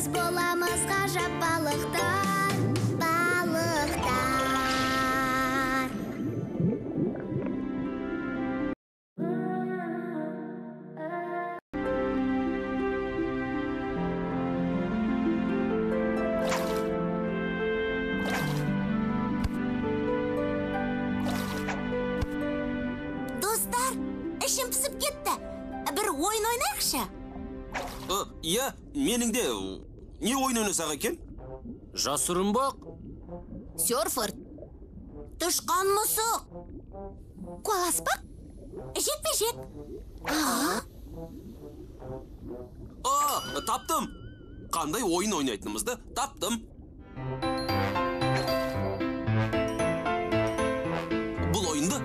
Біз боламыз ғажап балықтар, балықтар. Достар, ішім пісіп кетті. Бір ойын ойнайықшы. Иә, менің де не ойын ойнасақ екен? Жасырынбақ. Сёрфорд. Тышқан мысық. Қуаласпақ. Жекпе-жек. Таптым. Қандай ойын ойнайтынымызды таптым. Бұл ойынды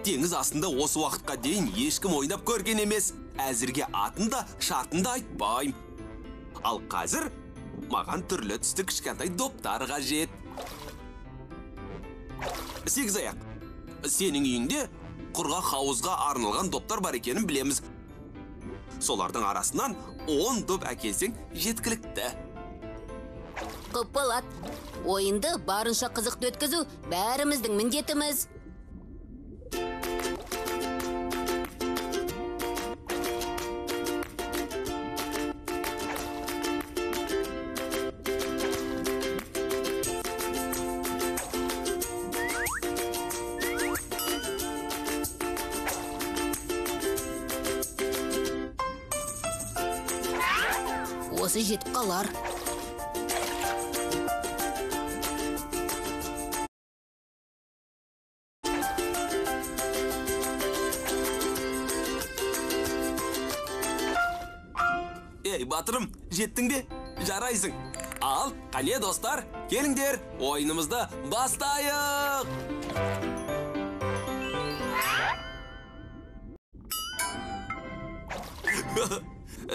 теңіз астында осы уақытқа дейін ешкім ойнап көрген емес. Әзірге атын да, шартын да айтпайым. Ал қазір маған түрлі түсті кішкентай доптар қажет. Сегізаяқ, сенің үйіңде құрғақ хауызға арналған доптар бар екенін білеміз. Солардың арасынан 10 доп әкелсең жеткілікті. Көп болады. Ойынды барынша қызықты өткізу бәріміздің міндетіміз. Осы жетіп қалар. Ей, батырым, жеттің бе? Жарайсың. Ал, қане достар, келіңдер, ойынымызды бастайық.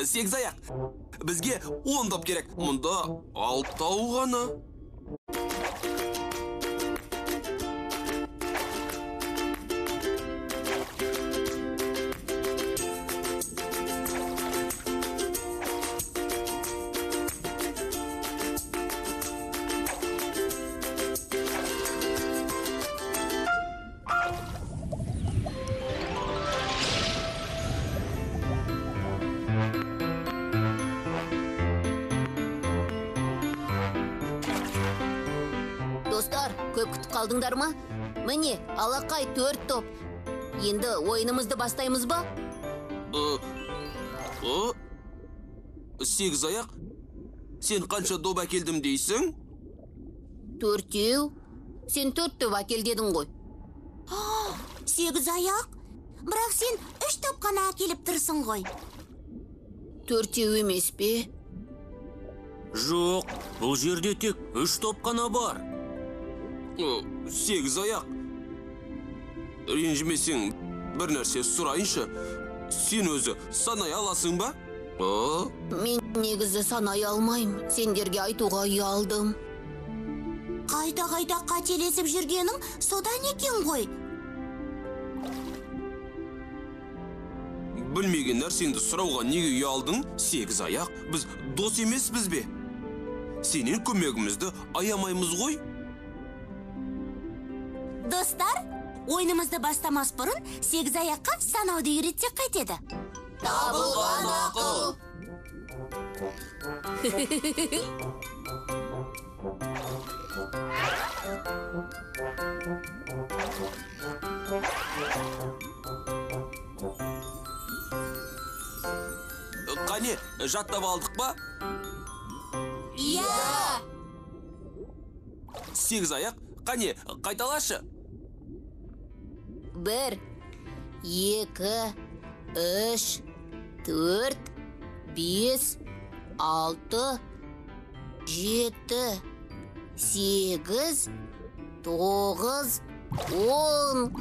Сегізаяқ, бізге 10 доп керек. Мұнда 6 ғана. Достар, көп күтіп қалдыңдар ма? Міне, алақай 4 топ. Енді ойынымызды бастаймыз ба? Сегізаяқ, сен қанша доп әкелдім дейсің? 4. Сен 4 топ әкел дедің ғой. Сегізаяқ, бірақ сен 3 топ қана әкеліп тұрсың ғой. 4 емес пе? Жоқ, бұл жерде тек 3 топ қана бар. Сегізаяқ, ренжімесең бір нәрсе сұрайыншы. Сен өзі санай аласың ба? Мен негізі санай алмайым. Сендерге айтуға ұялдым. Қайда қателесіп жүргенің содан екен ғой. Білмеген нәрсеңді сұрауға неге ұялдың? Сегізаяқ, біз дос емеспіз бе? Сенен көмегімізді аямаймыз ғой? Достар, ойынымызды бастамас бұрын Сегізаяққа санауды үйретсек қайтеді? Табылған ақыл. Қане, жаттап алдық ба? Иә! Сегізаяқ, қане, қайталашы. 1, 2, 3, 4, 5, 6, 7, 8, 9, 10.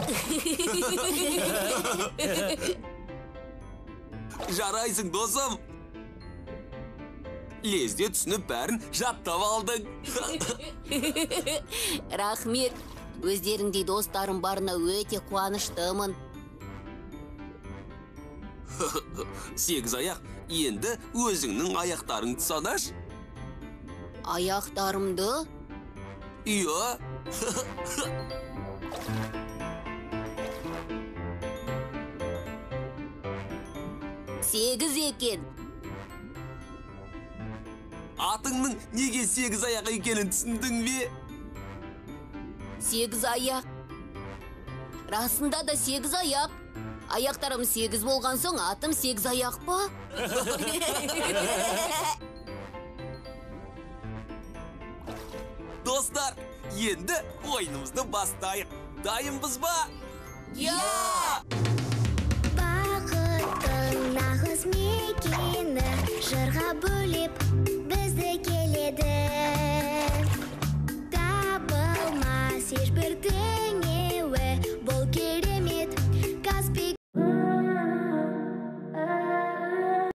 Жарайсың, досым. Лезде түсініп бәрін жаттап алдың. Рахмет. Өздеріңдей достарым барына өте қуаныштымын. Сегізаяқ, енді өзіңнің аяқтарыңды санаш. аяқтарымды? Иә. Сегіз екен. Атыңның неге 8 аяқ екенін түсіндің бе? Сегіз аяқ. Расында да 8 аяқ. Аяқтарым 8 болған соң атым 8 аяқ па? Достар, енді ойынымызды бастайық. Дайынбыз ба? Я! Бақыттың нағыз мекені жырға бөлеп